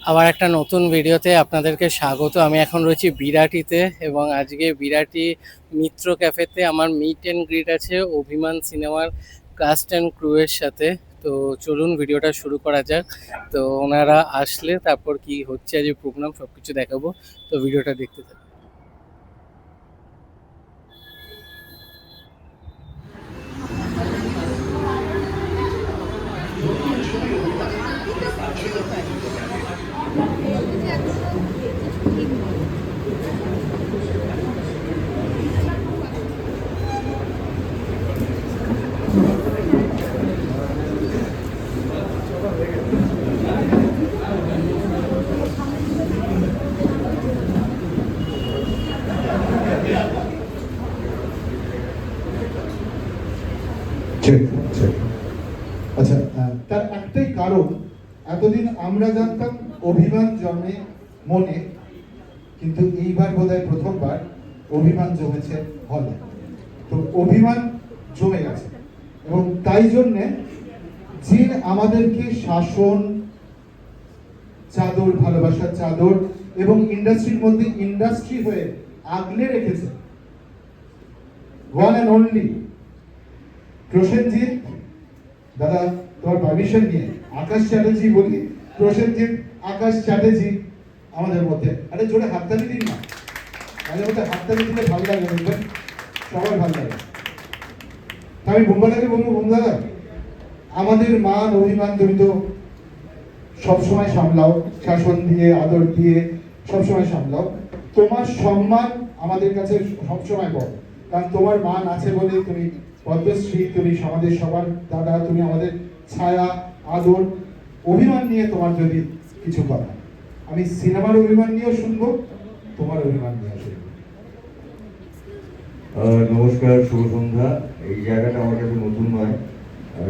আবার একটা নতুন ভিডিওতে আপনাদেরকে স্বাগত। আমি এখন রয়েছি বিরাটিতে এবং আজকে বিরাটি মিত্র ক্যাফেতে আমার মিট অ্যান্ড গ্রিট আছে অভিমান সিনেমার কাস্ট অ্যান্ড ক্রুয়ের সাথে। তো চলুন ভিডিওটা শুরু করা যাক। তো ওনারা আসলে তারপর কি হচ্ছে আজ প্রোগ্রাম সব কিছু দেখাবো। তো ভিডিওটা দেখতে থাকুন। ঠিক ঠিক আচ্ছা, তার একটাই কারণ, এতদিন আমরা জানতাম অভিমান জন্মে মনে, কিন্তু এইবার বোধহয় প্রথমবার অভিমান জমেছে হলে। তো অভিমান জমে গেছে এবং তাই জন্যে যে আমাদেরকে শাসন চাদর, ভালোবাসার চাদর এবং ইন্ডাস্ট্রির মধ্যে ইন্ডাস্ট্রি হয়ে আগলে রেখেছে, ওয়ান অ্যান্ড অনলি প্রসেনজিৎ দাদা, তোমার পারমিশন নিয়ে আকাশ চ্যাটার্জি বলি, প্রসেনজিৎ আকাশ চ্যাটার্জি আমাদের মধ্যে। আরে জোরে হাততালি দিন না, আমাদের মধ্যে হাততালি দিলে ভালো লাগে, বুঝবেন, সবার ভালো লাগে। আমি বুম্বাদাকে বলবো, বুম্বাদা আমাদের মান অভিমান তুমি তো সবসময় সামলাও, শাসন দিয়ে আদর দিয়ে সবসময় সামলাও। তোমার সম্মান আমাদের কাছে সবসময় বড়, কারণ তোমার মান আছে বলে তুমি পদ্মশ্রী, তুমি আমাদের সবার দাদা, তুমি আমাদের ছায়া, আদর। অভিমান নিয়ে তোমার যদি কিছু কথা, আমি সিনেমার অভিমান নিয়েও শুনবো, তোমার অভিমান নিয়ে শুনবো। নমস্কার, শুভ সন্ধ্যা। এই জায়গাটা আমার কাছে নতুন নয়।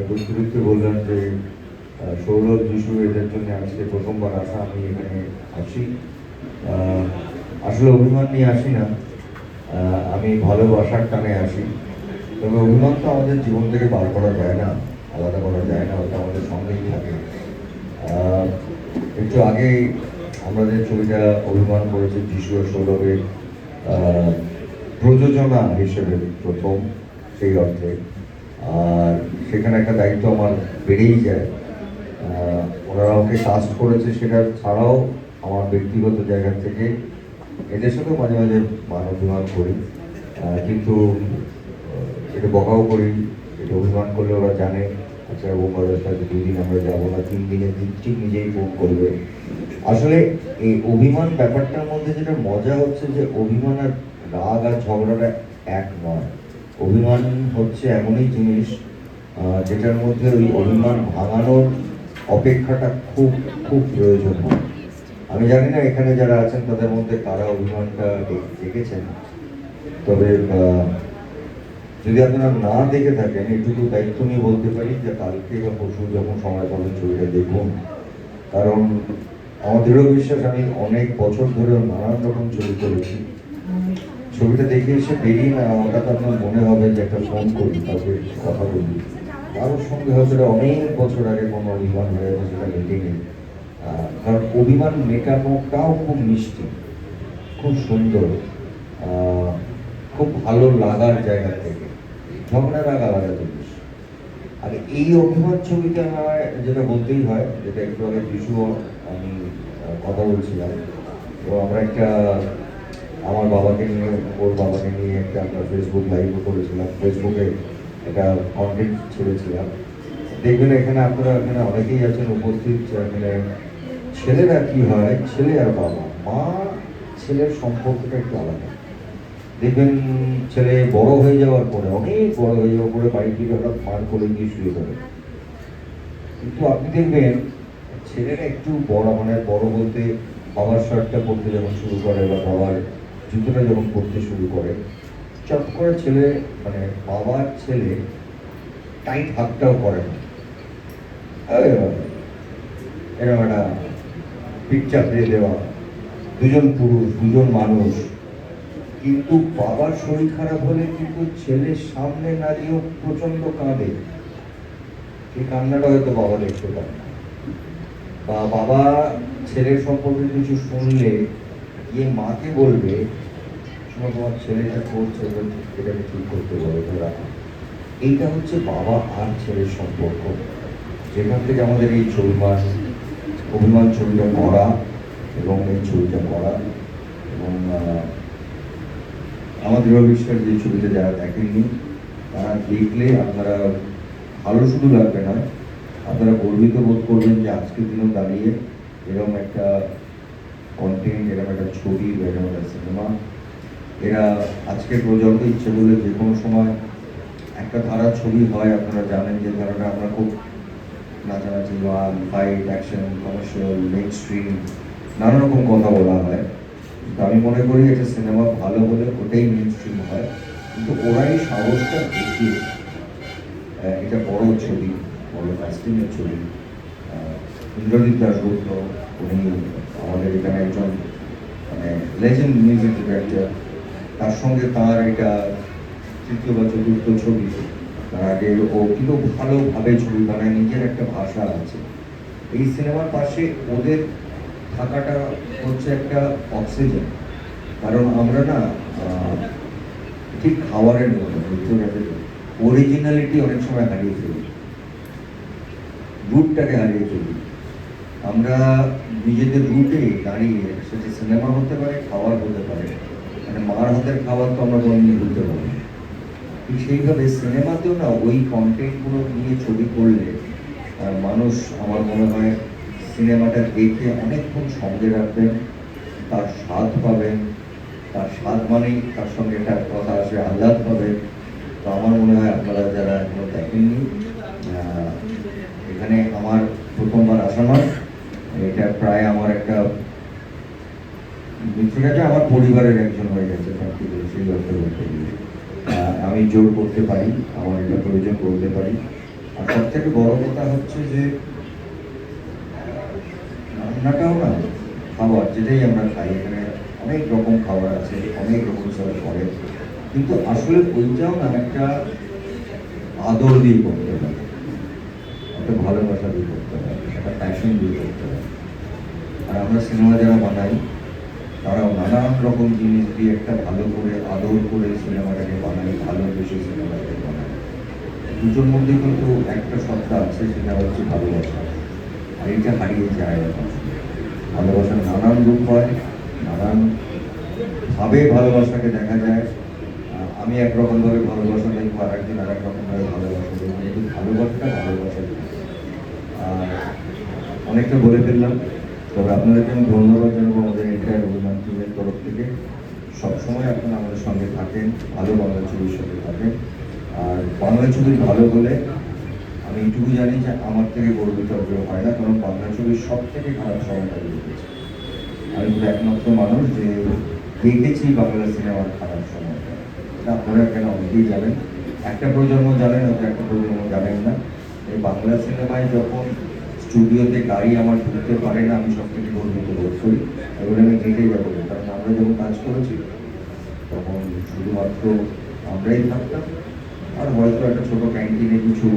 দূরদূরিতে বললাম যে সৌরভ, যিশু এদের জন্য আজকে প্রথমবার আসা, আমি এখানে আসি। আসলে অভিমান নিয়ে আসি না, আমি ভালোবাসার টানে আসি। তবে অভিমান তো আমাদের জীবন থেকে বার করা যায় না, আলাদা করা যায় না, ওটা আমাদের সঙ্গেই থাকে। একটু আগেই আমরা যে ছবিটা অভিমান করেছি যিশু আর সৌরভের প্রযোজনা হিসেবে প্রথম, সেই অর্থে, আর সেখানে একটা দায়িত্ব আমার বেড়েই যায়। ওনারা আমাকে কাস্ট করেছে, সেটা ছাড়াও আমার ব্যক্তিগত জায়গা থেকে এদের সাথেও মাঝে মাঝে মান অভিমান করি, কিন্তু এটা বকাও করি। এটা অভিমান করলে ওরা জানে, আচ্ছা বোম্বাদের সাথে 2 দিন আমরা যাবো না, 3 দিনে ঠিক নিজেই ফোন করবে। আসলে এই অভিমান ব্যাপারটার মধ্যে যেটা মজা হচ্ছে যে অভিমান আর রাগ আর ঝগড়াটা এক নয়। অভিমান হচ্ছে এমনই জিনিস যেটার মধ্যে ওই অভিমান ভাঙানোর অপেক্ষাটা খুব খুব প্রয়োজন হয়। আমি জানি না এখানে যারা আছেন তাদের মধ্যে কারা অভিমানটা দেখেছেন, তবে যদি আপনারা না দেখে থাকেন, এটুকু দায়িত্ব নিয়ে বলতে পারি যে কালকে বা পরশু যখন সময় পাবেন ছবিটা দেখুন। কারণ আমার দৃঢ় বিশ্বাস, আমি অনেক বছর ধরে নানান রকম ছবি করেছি। ছবিটা দেখে এসে বেরিয়ে না হঠাৎ আপনার মনে হবে যে একটা ফোন করি, কাউকে কথা বলি, কারোর সঙ্গে হয়তো অনেক বছর আগে কোনো অভিমান হয়ে গেছে, সেটা মেটেনি। কারণ অভিমান মেটানোটাও খুব মিষ্টি, খুব সুন্দর, খুব ভালো লাগার জায়গা থেকে। ঝগড়া রাগ আলাদা জিনিস। আর এই অভিমান ছবিটা আমার যেটা বলতেই হয়, যেটা একটু আগে যিশু আমি কথা বলছিলাম, তো আমরা একটা আমার বাবাকে নিয়ে, ওর বাবাকে নিয়ে একটা আমরা ফেসবুক লাইভও করেছিলাম, ফেসবুকে একটা কন্টেন্ট ছেড়েছিলাম। দেখবেন এখানে আপনারা, এখানে অনেকেই আছেন উপস্থিত, এখানে ছেলেরা কি হয়, ছেলে আর বাবা, মা ছেলের সম্পর্কটা একটু আলাদা। দেখবেন ছেলে বড় হয়ে যাওয়ার পরে, অনেক বড় হয়ে যাওয়ার পরে বাড়ি থেকে হঠাৎ মার করে গিয়ে শুয়ে পড়ে, কিন্তু আপনি দেখবেন ছেলেরা একটু বড়, মানে বড় বলতে বাবার শার্টটা পরতে যখন শুরু করে বা বাবার জুতোটা যখন পরতে শুরু করে, চট করে ছেলে, মানে বাবার ছেলে টাইট হাতটাও করে না, এরকম একটা পিকচার দিয়ে দেওয়া। দুজন পুরুষ, দুজন মানুষ, কিন্তু বাবার শরীর খারাপ হলে কিন্তু ছেলের সামনে নারীও প্রচন্ড কাঁদে। সেই কান্নাটা হয়তো বাবা দেখতে পায় না, বা বাবা ছেলের সম্পর্কে কিছু শুনলে গিয়ে মাকে বলবে শোনো তোমার ছেলে এটা করছে এটাকে ঠিক করতে বলো তো রাখো। এইটা হচ্ছে বাবা আর ছেলের সম্পর্ক, যেখান থেকে আমাদের এই অভিমান ছবিটা করা এবং এই ছবিটা করা। এবং আমার দৃঢ় বিশ্বাস যে ছবিটা যারা দেখেননি তারা দেখলে আপনারা ভালো শুধু লাগবে না, আপনারা গর্বিত বোধ করবেন যে আজকের দিনেও দাঁড়িয়ে এরকম একটা কন্টেন্ট, এরকম একটা ছবি, এরকম একটা সিনেমা এরা আজকের প্রজন্ম ইচ্ছে করলে যে কোনো সময় একটা ধারা ছবি হয়। আপনারা জানেন যে ধারাটা আমরা খুব নাচানাচি, গান, fight, action, commercial, main stream নানা রকম কথা বলা হয়। কিন্তু আমি মনে করি একটা সিনেমা ভালো হলে ওটাই মেইন স্ট্রিম হয়। কিন্তু ওরাই সাহসটা দেখিয়ে এটা বড় ছবি, বড় কাস্টিংয়ের ছবি। ইন্দ্রজিৎ দাশগুপ্ত উনি আমাদের এখানে একজন মানে লেজেন্ড মিউজিক ডিরেক্টর, তার সঙ্গে তার এটা তৃতীয় বা চতুর্থ ছবি। তার আগে ও কিন্তু ভালোভাবে ছবি বানায়, নিজের একটা ভাষা আছে। এই সিনেমার পাশে ওদের থাকাটা হচ্ছে একটা অক্সিজেন। কারণ আমরা না ঠিক খাবারের মতো অরিজিনালিটি অনেক সময় হারিয়ে ফেলি, রুটটাকে হারিয়ে ফেলি আমরা নিজেদের রুটে দাঁড়িয়ে। সেটা সিনেমা হতে পারে, খাবার হতে পারে, মানে মার হাতের খাবার তো আমরা কোনোদিন ভুলতে পারি না। ঠিক সেইভাবে সিনেমাতেও না ওই কন্টেন্টগুলো নিয়ে ছবি করলে মানুষ আমার মনে হয় সিনেমাটা দেখে অনেকক্ষণ সঙ্গে রাখবেন, তার স্বাদ পাবেন। তার স্বাদ মানেই তার সঙ্গে একটা কথা আসে, আহ্লাদ পাবেন। তো আমার মনে হয় আপনারা যারা এখনো দেখেননি, এখানে আমার প্রথমবার আসা নয়, এটা প্রায় আমার একটা মিত্রটা আমার পরিবারের একজন হয়ে গেছে সেই অর্থে বলতে গেলে। আমি জোর করতে পারি, আমার এটা প্রয়োজন করতে পারি। আর সব থেকে বড় কথা হচ্ছে যে রান্নাটাও না, খাবার যেটাই আমরা খাই এখানে অনেক রকম খাবার আছে, অনেক রকম সবাই করে, কিন্তু আসলে ওইটাও না একটা আদর দিয়ে করতে হবে, একটা ভালোবাসা দিয়ে করতে হবে, একটা প্যাশন দিয়ে করতে হবে। আর আমরা সিনেমা যারা বানাই তারাও নানান রকম জিনিস দিয়ে একটা ভালো করে আদর করে সিনেমাটাকে বানাই, ভালোবেসে সিনেমাটাকে বানাই। দুটোর মধ্যে কিন্তু একটা সত্তা আছে, সেটা হচ্ছে ভালোবাসা। আর এটা হারিয়ে যায় এখন। ভালোবাসার নানান রূপ হয়, নানান ভাবে ভালোবাসাকে দেখা যায়। আমি একরকমভাবে ভালোবাসা দেখবো, আর একদিন আর এক রকমভাবে ভালোবাসা দেখবো, কিন্তু ভালোবাসাটা ভালোবাসা। আর অনেকটা বলে ফেললাম, তবে আপনাদেরকে আমি ধন্যবাদ জানাবো আমাদের এন্টায়ার অভিমান টিমের তরফ থেকে। সবসময় আপনারা আমাদের সঙ্গে থাকেন, ভালো বাংলা ছবির সঙ্গে থাকেন। আর বাংলা ছবি ভালো হলে আমি এইটুকু জানি যে আমার থেকে গর্বিত কেউ হয় না, কারণ বাংলা ছবির সব থেকে খারাপ সময়টা দেখেছি। আমি পুরো একমাত্র মানুষ যে দেখেছি বাংলা সিনেমার খারাপ সময়টা। এটা আপনারা কেন অনেকেই জানেন, একটা প্রজন্ম জানেন, হয়তো একটা প্রজন্ম জানেন না। এই বাংলা সিনেমায় যখন স্টুডিওতে গাড়ি আমার ঢুকতে পারে না, আমি সব থেকে গর্বিত বোধ করি। এগুলো আমি হেঁটেই যাবো, কারণ আমরা যখন কাজ করেছি তখন শুধুমাত্র আমরাই থাকতাম, আর হয়তো একটা ছোটো ক্যান্টিনে কিছু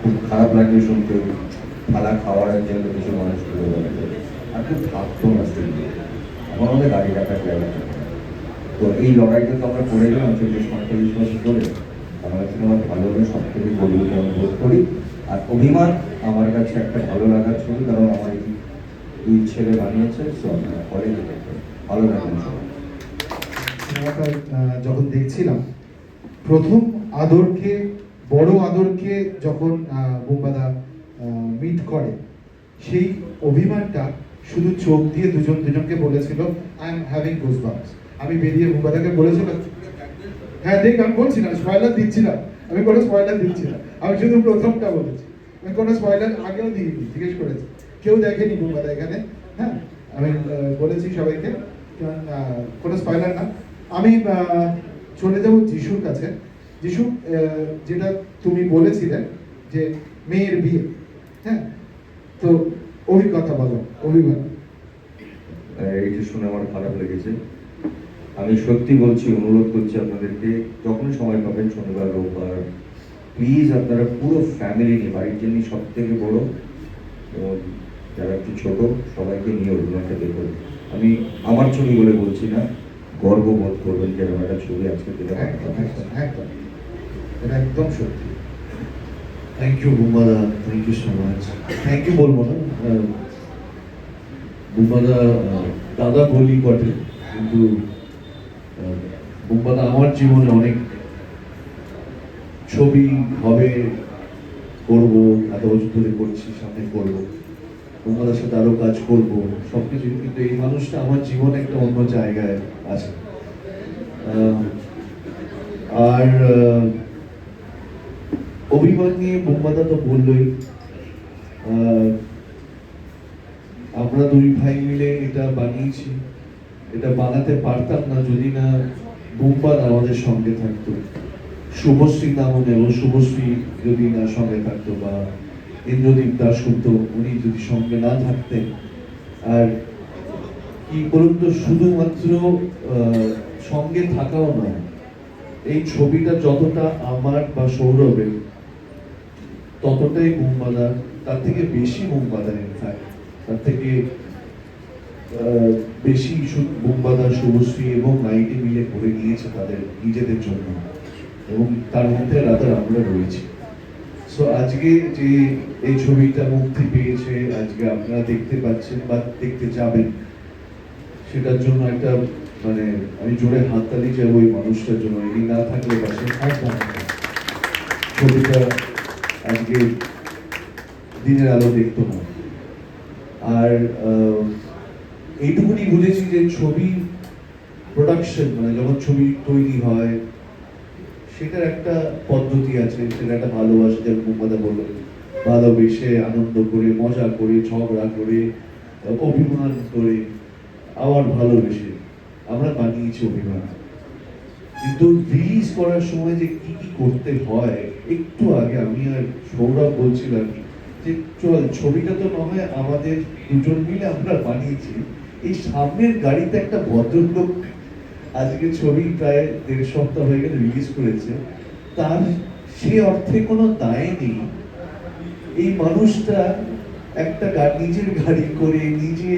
খুব খারাপ লাগবে শুনতে, থালা খাওয়ার জন্য কিছু মানুষ করে বলে, আর খুব থাকতো না স্টুডিও। এখন আমাদের গাড়ি রাখার জায়গা থাকে। তো এই লড়াইটা তো আমরা করে গেলাম 40-45 বছর ধরে। বাংলা সিনেমার ভালো হলে সব থেকে গর্বিত আমি বোধ করি। আর অভিমান আমার কাছে একটা ভালো লাগার ছবি, কারণ আমার এই দুই ছেলে বানিয়েছে। সো আপনারা পরে যেতে ভালো লাগেন সবাই। সিনেমাটা যখন দেখছিলাম, প্রথম আদরকে, বড় আদরকে যখন বোম্বাদা মিট করে, সেই অভিমানটা শুধু চোখ দিয়ে দুজনকে বলেছিল, আই এম হ্যাভিং গুজবাম্পস। আমি বেরিয়ে বোম্বাদাকে বলেছিলাম, হ্যাঁ দেখ আমি বলছিলাম, স্পয়লার দিচ্ছি না, আমি কোনো স্পয়লার দিচ্ছি না, আমি শুধু প্রথমটা বলেছি, আমি কোনো স্পয়লার আগেও দিইনি, জিজ্ঞেস করেছি, কেউ দেখেনি বোম্বাদা এখানে। হ্যাঁ আমি বলেছি সবাইকে, কোনো স্পয়লার না। আমি চলে যাব যিশুর কাছে। যিশু, যেটা তুমি বলেছিলে যে মেয়ের বিয়ে, হ্যাঁ, তো অভিজ্ঞতা বলো, অভিজ্ঞতা। এটা শুনে আমার খারাপ লেগেছে। আমি সত্যি বলছি, অনুরোধ করছি আপনাদেরকে, যখনই সময় পাবেন শনিবার রোববার, প্লিজ আপনারা পুরো ফ্যামিলি নিয়ে, বাড়ির জন্য সব থেকে বড় এবং যারা একটু ছোট, সবাইকে নিয়ে অভিনয়টা দেখুন। আমি আমার ছবি বলে বলছি না, গর্ববোধ করবেন যেরকম একটা ছবি আজকে দিলে একদম একদম একদম, এটা একদম সত্যি। থ্যাংক ইউ বুম্বাদা, thank you so much. Thank you বলবো না, বুম্বাদা দাদা বলি বটে, কিন্তু বুম্বাদা আমার জীবনে অনেক ছবি হবে, করব, এত বছর ধরে করছি, সামনে করব, বুম্বাদার সাথে আরো কাজ করব, সবকিছু, কিন্তু এই মানুষটা আমার জীবনে একটা অন্য জায়গায় আছে। আর অভিমান নিয়ে বুম্বাদা তো বললোই, আমরা দুই ভাই মিলে এটা বানিয়েছি। এটা বানাতে পারতাম না যদি না বুম্বাদা আমাদের সঙ্গে থাকতো, শুভশ্রী নাম নেব, শুভশ্রী যদি না সঙ্গে থাকতো, বা ইন্দ্রদীপ দাশগুপ্ত উনি যদি সঙ্গে না থাকতেন। আর কি বলুন তো, শুধুমাত্র সঙ্গে থাকাও নয়, এই ছবিটা যতটা আমার বা সৌরভের, ততটাই বুম্বাদার, তার থেকে বেশি বুম্বাদার, ইনফ্যাক্ট তার থেকে বেশি বুম্বাদা, শুভশ্রী এবং নাইটি মিলে করে নিয়েছে তাদের নিজেদের জন্য, এবং তার মধ্যে রাতার আমরা রয়েছি। সো আজকে যে এই ছবিটা মুক্তি পেয়েছে, আজকে আপনারা দেখতে পাচ্ছেন বা দেখতে যাবেন, সেটার জন্য একটা মানে আমি জোরে হাততালি চাইবো ওই মানুষটার জন্য। ইনি না থাকলে পাশে ছবিটা আজকে দিনের আলো দেখতো না। আর এইটুকুনি বুঝেছি যে ছবি প্রোডাকশন, মানে যখন ছবি তৈরি হয়, সেটার একটা পদ্ধতি আছে, সেটা একটা ভালোবাসা, যেমন বুম্বাদা বললো, ভালোবেসে আনন্দ করে, মজা করে, ঝগড়া করে, অভিমান করে, আবার ভালোবেসে আমরা বানিয়েছি অভিমান। কিন্তু রিলিজ করার সময় যে কি কি করতে হয়, একটু আগে আমি আর সৌরভ বলছিলাম যে চল ছবিটা তো নয় আমাদের দুজন মিলে আমরা বানিয়েছি, এই সামনের গাড়িতে একটা ভদ্রলোক আজকে ছবি প্রায় 1.5 সপ্তাহ হয়ে গেলে রিলিজ করেছে, তার সে অর্থে কোনো দায় নেই। এই মানুষটা একটা নিজের গাড়ি করে, নিজে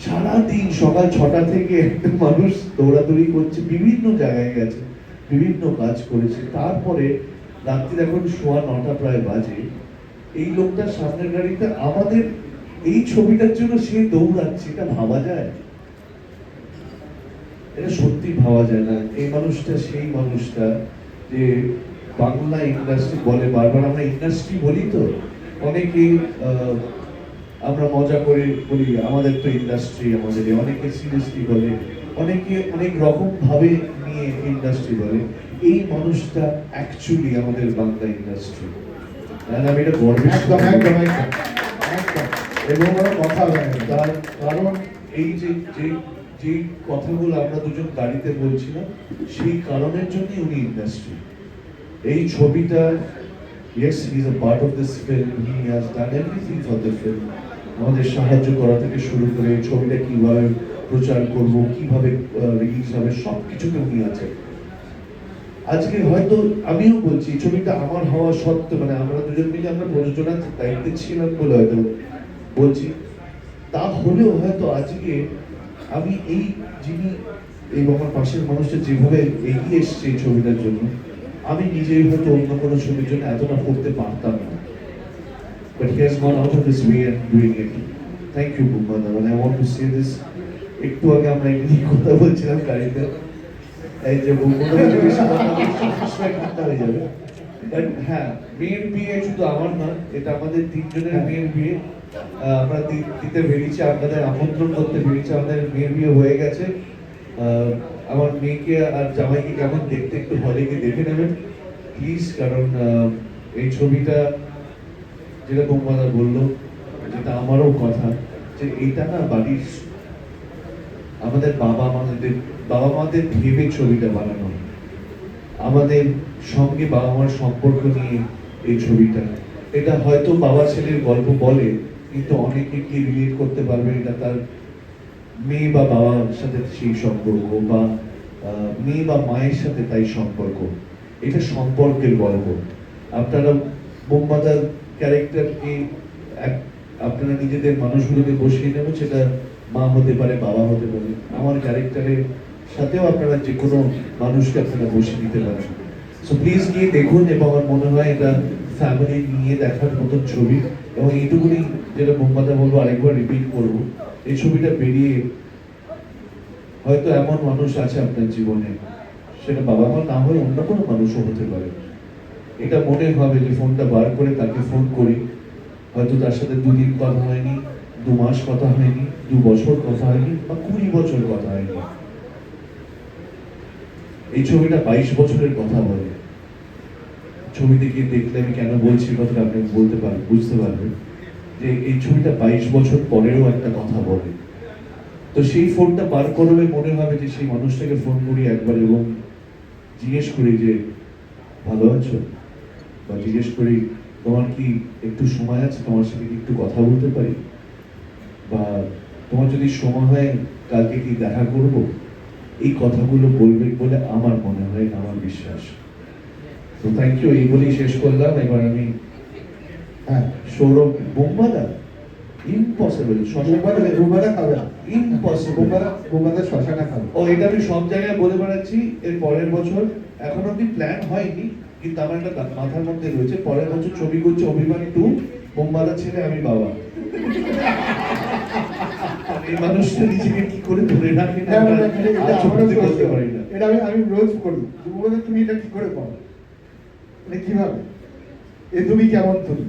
সারাদিন সকাল 6টা থেকে একটা মানুষ দৌড়াদৌড়ি করছে, বিভিন্ন জায়গায় গেছে, বিভিন্ন কাজ করেছে, তারপরে রাত্রি এখন 9:15 প্রায় বাজে, এই লোকটা সামনের গাড়িতে আমাদের এই ছবিটার জন্য সে দৌড়াচ্ছে। এটা ভাবা যায়? এটা সত্যি ভাবা যায় না। এই মানুষটা সেই মানুষটা যে বাংলা ইন্ডাস্ট্রি বলে, বারবার আমরা ইন্ডাস্ট্রি বলি তো, অনেকেই আমরা মজা করে বলি আমাদের তো ইন্ডাস্ট্রি, আমাদের অনেকে সিরিয়াসলি বলে, অনেকে অনেক রকম ভাবে নিয়ে ইন্ডাস্ট্রি বলে। এই মানুষটা অ্যাকচুয়ালি আমাদের বাংলা ইন্ডাস্ট্রি, আমি এটা গর্বের একদম সাথে একদম বলি। একদম একদম এবং ওরা কথা বলে না। তার কারণ এই যে যে যে কথাগুলো আমরা দুজন গাড়িতে বলছিলাম, সেই কারণের জন্যই উনি ইন্ডাস্ট্রি। এই ছবিটা, yes, he is a part of this film, he has done everything for the film, আমাদের সাহায্য করা থেকে শুরু করে ছবিটা কিভাবে প্রচার করব, কিভাবে রিলিজ হবে, সব কিছুতে উনি আছেন। আজকে হয়তো আমিও বলছি এই ছবিটা আমার হওয়া সত্ত্বেও, মানে আমরা দুজন মিলে আমরা প্রযোজনার দায়িত্বে ছিলাম বলে হয়তো বলছি, তা হলেও হয়তো আজকে আমি এই যিনি এই আমার পাশের মানুষটা যেভাবে এগিয়ে এসছে এই ছবিটার জন্য, আমি নিজেই হয়তো অন্য কোনো ছবির জন্য এতটা করতে পারতাম না, but he has gone out of his way and doing it. Thank you, Bumbada, and I want to say this. একটু আগে আমরা এমনি কথা বলছিলাম গাড়িতে, এই যে বুম্বাদা বেশি কথা বলছে ঠান্ডা হয়ে যাবে। বাট হ্যাঁ, মেয়ের বিয়ে শুধু আমার না, এটা আমাদের 3 জনের মেয়ের বিয়ে। আমরা দিতে বেরিয়েছি, আপনাদের আমন্ত্রণ করতে বেরিয়েছি, আমাদের মেয়ের বিয়ে হয়ে গেছে। আমার মেয়েকে আর জামাইকে কেমন দেখতে একটু হলে গিয়ে দেখে নেবেন প্লিজ, কারণ এই ছবিটা যেটা বুম্বাদা বললো, যেটা আমারও কথা, যে এইটা না বাড়ির আমাদের বাবা মাদের ভেবে ছবিটা বানানো, আমাদের সঙ্গে বাবা মার সম্পর্ক নিয়ে এই ছবিটা। এটা হয়তো বাবা ছেলের গল্প বলে, কিন্তু অনেকে কি রিলেট করতে পারবে, এটা তার মেয়ে বা বাবার সাথে সেই সম্পর্ক, বা মেয়ে বা মায়ের সাথে তাই সম্পর্ক, এটা সম্পর্কের গল্প। আপনারা বুম্বাদার ক্যারেক্টারকে আপনারা নিজেদের মানুষগুলোকে বসিয়ে নেবেন, সেটা মা হতে পারে, বাবা হতে পারে, আমার ক্যারেক্টারের সাথেও আপনারা যে কোনো মানুষকে আপনারা বসিয়ে দিতে পারেন। সো প্লিজ গিয়ে দেখুন, এবং আমার মনে হয় এটা ফ্যামিলি নিয়ে দেখার মতন ছবি। এবং এইটুকুনি যেটা মোহাম্মদা বলবো, আরেকবার রিপিট করবো, এই ছবিটা বেরিয়ে হয়তো এমন মানুষ আছে আপনার জীবনে, সেটা বাবা মা না হয়ে অন্য কোনো মানুষও হতে পারে। এটা মনে হবে যে ফোনটা বার করে তাকে ফোন করি, হয়তো তার সাথে 2 দিন কথা হয়নি, 2 মাস কথা হয়নি, 2 বছর কথা হয়নি, বা 20 বছর কথা হয়নি। এই ছবিটা 22 বছরের কথা বলে। ছবি দেখে দেখলে আমি কেন বলছি কথাটা আপনি বলতে পারবেন, বুঝতে পারবেন যে এই ছবিটা 22 বছর পরেও একটা কথা বলে। তো সেই ফোনটা বার করবে, মনে হবে যে সেই মানুষটাকে ফোন করি একবার এবং জিজ্ঞেস করি যে ভালো আছো, বা জিজ্ঞেস করি তোমার কি একটু সময় আছে, তোমার সাথে কি একটু কথা বলতে পারি, বা তোমার যদি সময় হয় কালকে কি দেখা করব। এই কথাগুলো বলবে বলে আমার মনে হয়, আমার বিশ্বাস। তো থ্যাংক ইউ, এই বলেই শেষ করলাম। এবার আমি হ্যাঁ, সৌরভ বোম্বাদা, ইম্পসিবল, রুমাদা খাবে না, ইম্পসিবল। রুমাদা শশাটা খাবে। ও, এটা আমি সব জায়গায় বলে বেড়াচ্ছি। এর পরের বছর, এখন অব্দি প্ল্যান হয়নি, কিন্তু আমার একটা মাথার মধ্যে রয়েছে, পরের বছর ছবি করছে অভিমান 2, বোম্বাদা ছেলে আমি বাবা। এই মানুষটা নিজেকে কি করে ধরে রাখে না, হ্যাঁ, আজ অব্দি বলতে পারি না। এটা আমি রোজ করি। রুমাদা তুমি এটা কি করে পারো, এটা কিভাবে, এ তুমি কেমন তুমি?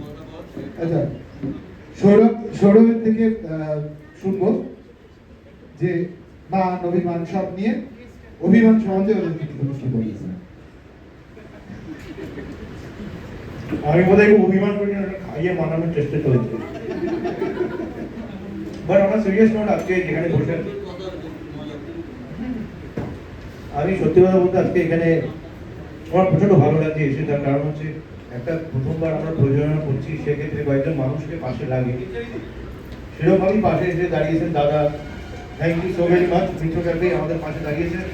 আচ্ছা, সৌরভের থেকে শুনবো যে মান অভিমান সব নিয়ে, অভিমান সম্বন্ধে তুমি কি বলছো? আমি বোধহয় খুব অভিমান করি না, খাইয়ে মানানোর চেষ্টা চলেছে। বাট আমার সিরিয়াস নোট, আজকে যেখানে বসে আছি, আমি সত্যি কথা বলতে আজকে এখানে আমার প্রচন্ড ভালো লাগছে এসে। তার কারণ হচ্ছে, একটা প্রথমবার আমরা প্রযোজনা করছি, সেক্ষেত্রে কয়েকজন মানুষকে পাশে লাগে, সেরকমভাবেই পাশে এসে দাঁড়িয়েছেন দাদা। Thank you so very much. Mitra cafe আমাদের পাশে দাঁড়িয়েছেন,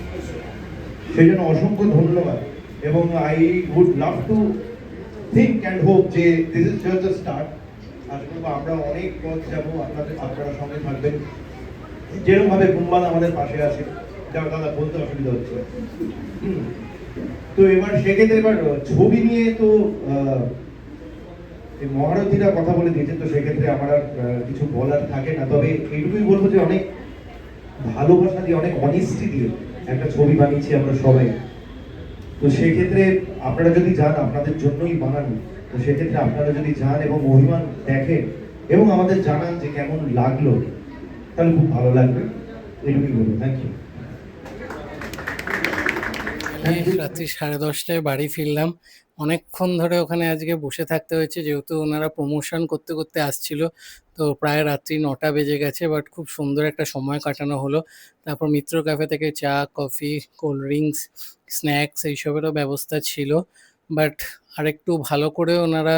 সেই জন্য অসংখ্য ধন্যবাদ। এবং I would love to think and hope যে this is just the start. আশা করবো আমরা অনেক পথ যাবো, আপনারা সঙ্গে থাকবেন, যেরকম ভাবে বুম্বাদা আমাদের পাশে আছে। যা দাদা বলতে অসুবিধা হচ্ছে। তো এবার সেক্ষেত্রে এবার ছবি নিয়ে তো এই মহারথীরা কথা বলে দিয়েছে, তো সেক্ষেত্রে আমার আর কিছু বলার থাকে না। তবে এইটুকুই বলবো যে অনেক ভালোবাসা দিয়ে, অনেক অনেস্টি দিয়ে একটা ছবি বানিয়েছি আমরা সবাই। তো সেক্ষেত্রে আপনারা যদি যান, আপনাদের জন্যই বানানো, তো সেক্ষেত্রে আপনারা যদি যান এবং অভিমান দেখেন এবং আমাদের জানান যে কেমন লাগলো, তাহলে খুব ভালো লাগবে। এইটুকুই বলবো। Thank you. রাত্রি 10:30টায় বাড়ি ফিরলাম। অনেকক্ষণ ধরে ওখানে আজকে বসে থাকতে হয়েছে, যেহেতু ওনারা প্রমোশন করতে করতে আসছিল। তো প্রায় রাত্রি 9টা বেজে গেছে, বাট খুব সুন্দর একটা সময় কাটানো হলো। তারপর মিত্র ক্যাফে থেকে চা, কফি, কোল্ড ড্রিঙ্কস, স্ন্যাক্স এইসবেরও ব্যবস্থা ছিল। বাট আরেকটু ভালো করে ওনারা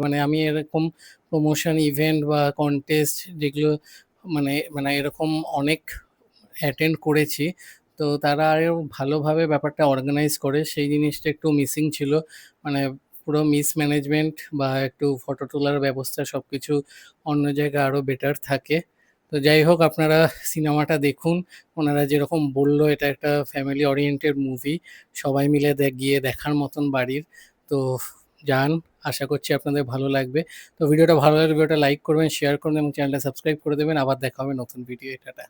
মানে আমি এরকম প্রমোশন ইভেন্ট বা কন্টেস্ট যেগুলো মানে মানে এরকম অনেক অ্যাটেন্ড করেছি, তো তারা আরও ভালোভাবে ব্যাপারটা অর্গানাইজ করে, সেই জিনিসটা একটু মিসিং ছিল। মানে পুরো মিসম্যানেজমেন্ট বা একটু ফটো তোলার ব্যবস্থা সব কিছু অন্য জায়গায় আরও বেটার থাকে। তো যাই হোক, আপনারা সিনেমাটা দেখুন। ওনারা যেরকম বললো, এটা একটা ফ্যামিলি ওরিয়েন্টেড মুভি, সবাই মিলে গিয়ে দেখার মতন বাড়ির। তো যান, আশা করছি আপনাদের ভালো লাগবে। তো ভিডিওটা ভালো লাগলে ভিডিওটা লাইক করবেন, শেয়ার করবেন এবং চ্যানেলটা সাবস্ক্রাইব করে দেবেন। আবার দেখা হবে নতুন ভিডিও। টাটা।